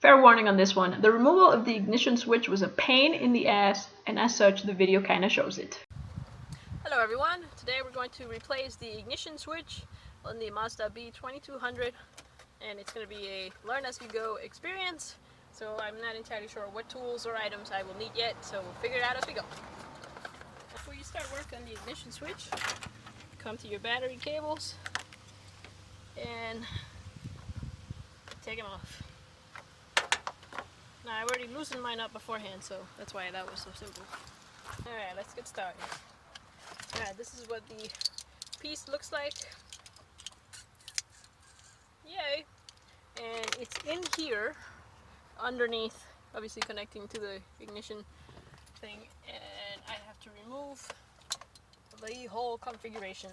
Fair warning on this one, the removal of the ignition switch was a pain in the ass, and as such the video kinda shows it. Hello everyone, today we're going to replace the ignition switch on the Mazda B2200, and it's going to be a learn as you go experience, so I'm not entirely sure what tools or items I will need yet, so we'll figure it out as we go. Before you start work on the ignition switch, come to your battery cables and take them off. Now I already loosened mine up beforehand, so that's why that was so simple. Alright, let's get started. Alright, this is what the piece looks like. Yay! And it's in here, underneath, obviously connecting to the ignition thing, and I have to remove the whole configuration.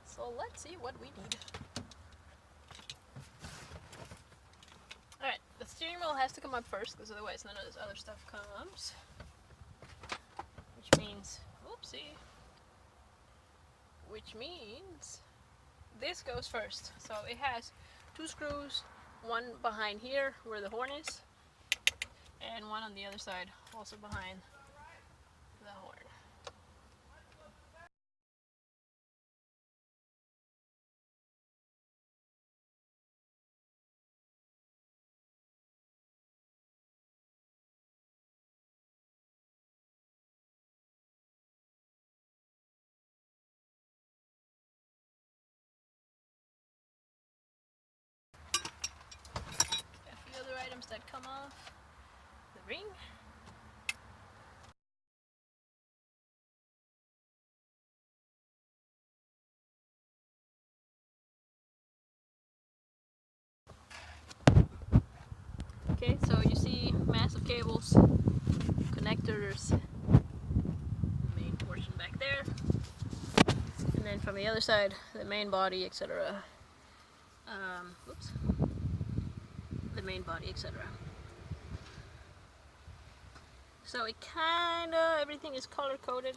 So let's see what we need. Alright, the steering wheel has to come up first, because otherwise none of this other stuff comes. Which means, whoopsie, which means this goes first. So it has two screws, one behind here where the horn is, and one on the other side, also behind the horn. A few other items that come off: the ring, okay, so you see massive cables, connectors, the main portion back there, and then from the other side, the main body, etc. Oops. The main body, etc. So it kinda, everything is color coded.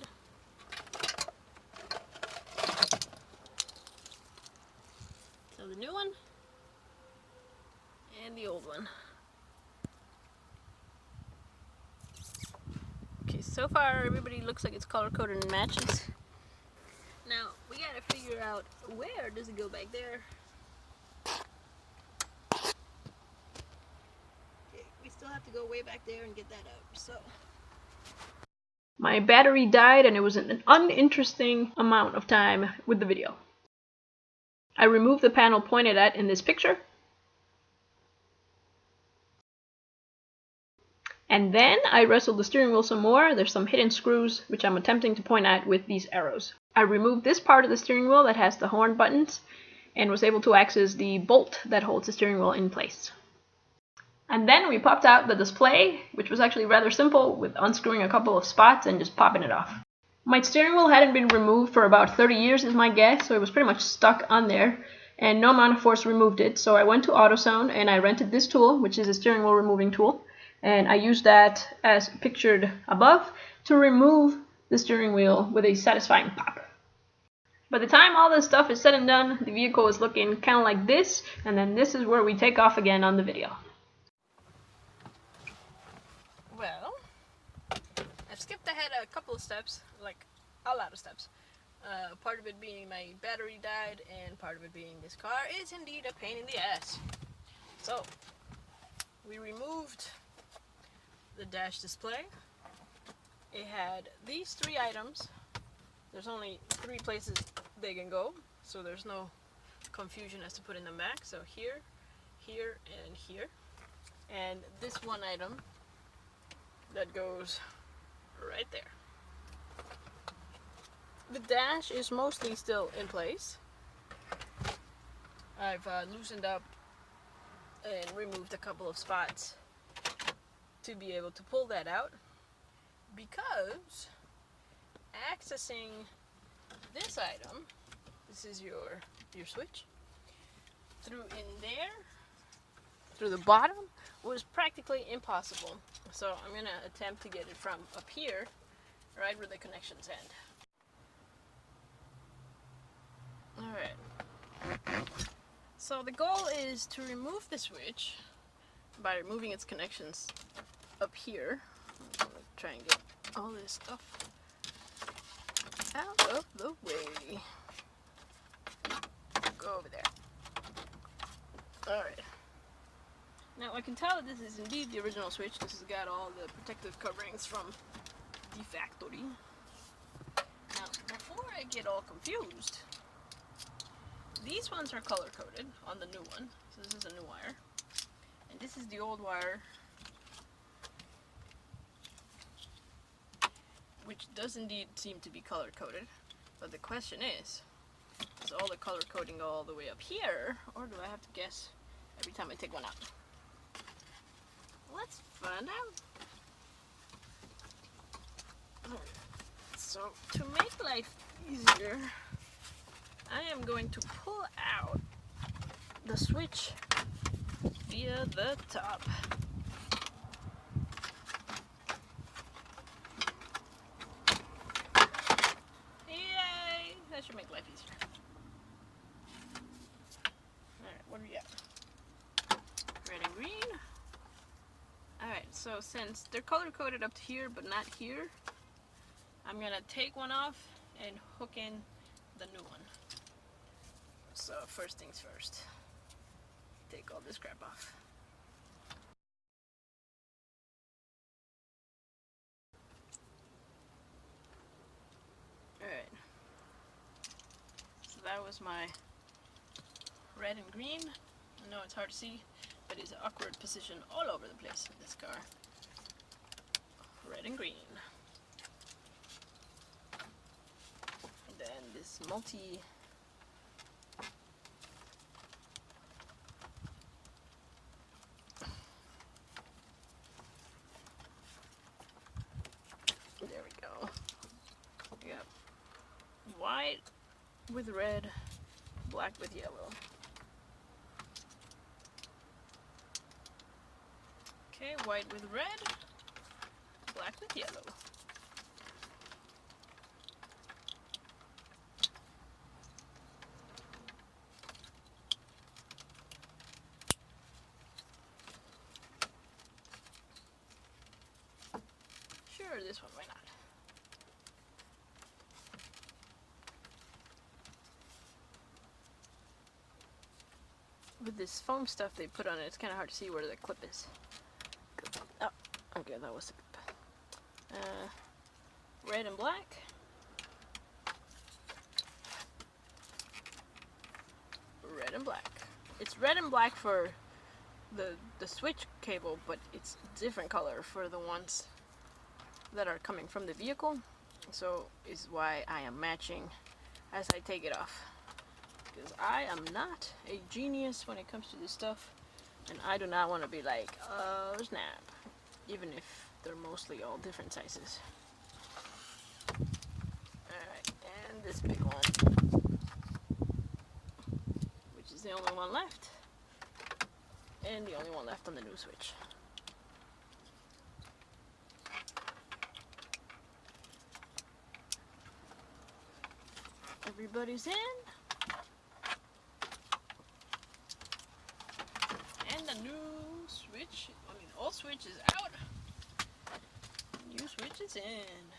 So the new one and the old one. Okay, so far everybody looks like it's color coded and matches. Now we gotta figure out, where does it go back there? Okay, we still have to go way back there and get that out. So My battery died and it was an uninteresting amount of time with the video. I removed the panel pointed at in this picture. And then I wrestled the steering wheel some more. There's some hidden screws which I'm attempting to point at with these arrows. I removed this part of the steering wheel that has the horn buttons and was able to access the bolt that holds the steering wheel in place. And then we popped out the display, which was actually rather simple, with unscrewing a couple of spots and just popping it off. My steering wheel hadn't been removed for about 30 years is my guess, so it was pretty much stuck on there, and no amount of force removed it. So I went to AutoZone and I rented this tool, which is a steering wheel removing tool, and I used that as pictured above to remove the steering wheel with a satisfying pop. By the time all this stuff is said and done, the vehicle is looking kind of like this, and then this is where we take off again on the video. well, I've skipped ahead a couple of steps, like a lot of steps. Part of it being my battery died, and part of it being this car is indeed a pain in the ass. So, we removed the dash display. It had these three items. There's only 3 places they can go, so there's no confusion as to putting them back. So here, here, and here. And this one item that goes right there. The dash is mostly still in place. I've loosened up and removed a couple of spots to be able to pull that out, because accessing this item, this is your switch, through in there, through the bottom, was practically impossible. So I'm going to attempt to get it from up here, right where the connections end. Alright, So the goal is to remove the switch by removing its connections up here. I'm gonna try and get all this stuff out of the way. Go over there. Alright. Now I can tell that this is indeed the original switch. This has got all the protective coverings from the factory. Now, before I get all confused, these ones are color coded on the new one. So this is a new wire. And this is the old wire, which does indeed seem to be color coded. But the question is all the color coding all the way up here, or do I have to guess every time I take one out? Let's find out. So, to make life easier, I am going to pull out the switch via the top. Yay! That should make life easier. Alright, what do we got? Red and green. Alright, so since they're color coded up to here but not here, I'm gonna take one off and hook in the new one. So first things first, take all this crap off. Alright, so that was my red and green. I know it's hard to see, but it's an awkward position all over the place in this car. Red and green. And then this multi there we go. We got white with red, black with yellow. Okay, white with red, black with yellow. Sure, this one, why not? With this foam stuff they put on it, it's kind of hard to see where the clip is. Oh, okay, that was the clip. Red and black. Red and black. It's red and black for the switch cable, but it's different color for the ones that are coming from the vehicle. So is why I am matching as I take it off. Because I am not a genius when it comes to this stuff, and I do not want to be like, oh snap, even if they're mostly all different sizes. Alright, and this big one, which is the only one left, and the only one left on the new switch. Everybody's in. And the new switch, old switch is out. New switch is in.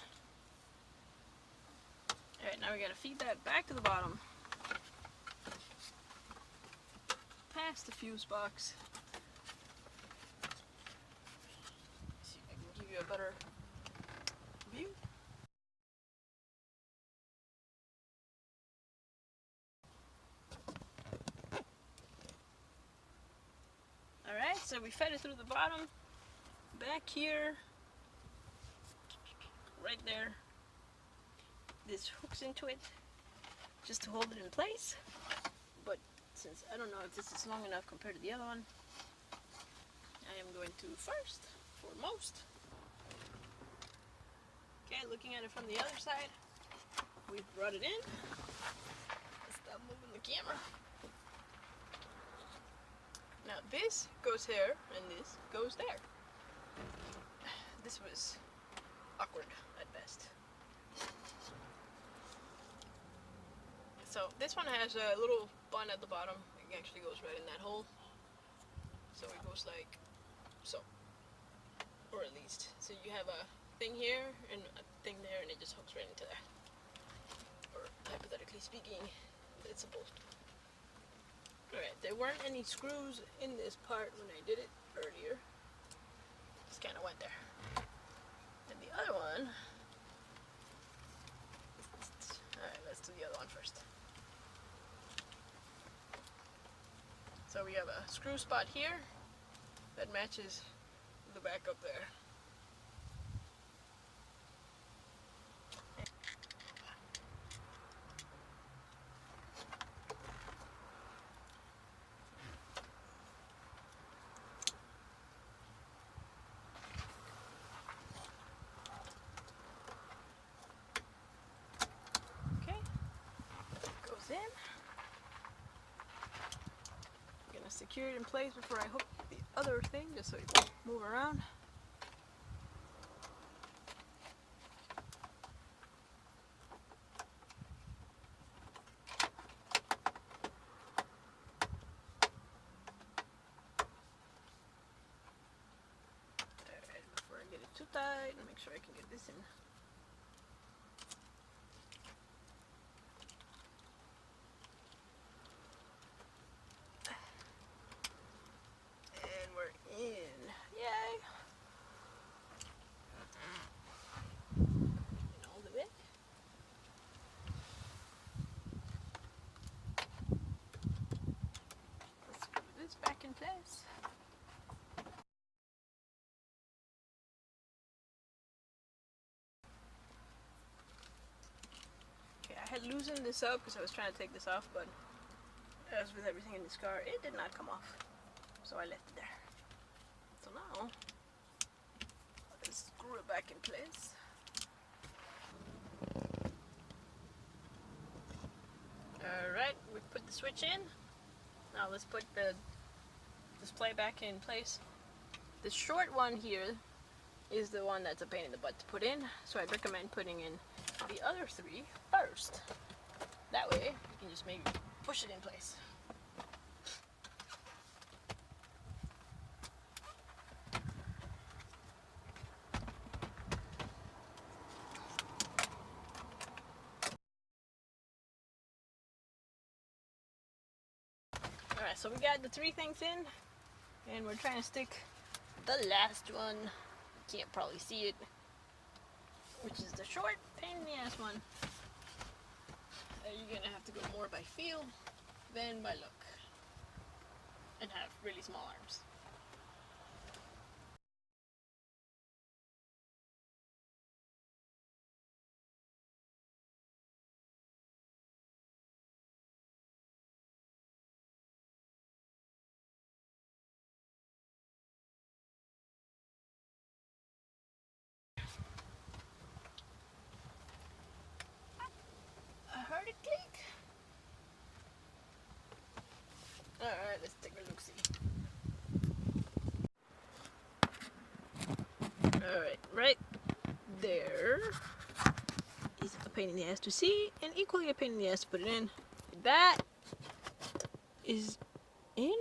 Alright, now we gotta feed that back to the bottom. Past the fuse box. Let's see if I can give you a better view. Alright, so we fed it through the bottom, back here, right there. This hooks into it just to hold it in place, but since I don't know if this is long enough compared to the other one, I am going to first, foremost. Okay, looking at it from the other side, we've brought it in. Stop moving the camera. Now this goes here, and this goes there. This was awkward at best. So this one has a little bun at the bottom. It spring actually goes right in that hole. So it goes like so, or at least. So you have a thing here and a thing there, and it just hooks right into that. Or hypothetically speaking, it's supposed to. Alright, there weren't any screws in this part when I did it earlier. Just kind of went there. And the other one, alright, let's do the other one first. So we have a screw spot here that matches the back up there. Okay, goes in. I'm gonna secure it in place before I hook the other thing, just so it won't move around. Get it too tight and make sure I can get this in. And we're in. Yay! And all of it. Let's screw this back in place. I had loosened this up because I was trying to take this off, but as with everything in this car, it did not come off. So I left it there. So now, let's screw it back in place. Alright, we put the switch in. Now let's put the display back in place. The short one here is the one that's a pain in the butt to put in, so I'd recommend putting in the other three first. That way, you can just maybe push it in place. Alright, so we got the three things in, and we're trying to stick the last one. You can't probably see it, which is the short, pain in the ass one. You're gonna have to go more by feel than by look, and have really small arms. I heard it click. Alright, let's take a look-see. Alright, right there is a pain in the ass to see, and equally a pain in the ass to put it in. That is in,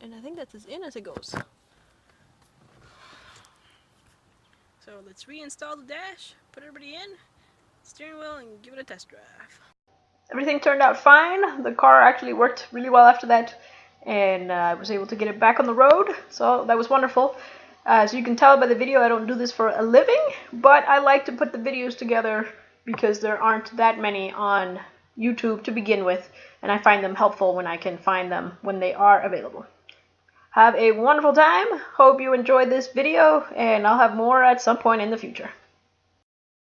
and I think that's as in as it goes. So let's reinstall the dash, put everybody in, steering wheel, and give it a test drive. Everything turned out fine. The car actually worked really well after that, and I was able to get it back on the road, so that was wonderful. As you can tell by the video, I don't do this for a living, but I like to put the videos together because there aren't that many on YouTube to begin with, and I find them helpful when I can find them when they are available. Have a wonderful time. Hope you enjoyed this video, and I'll have more at some point in the future.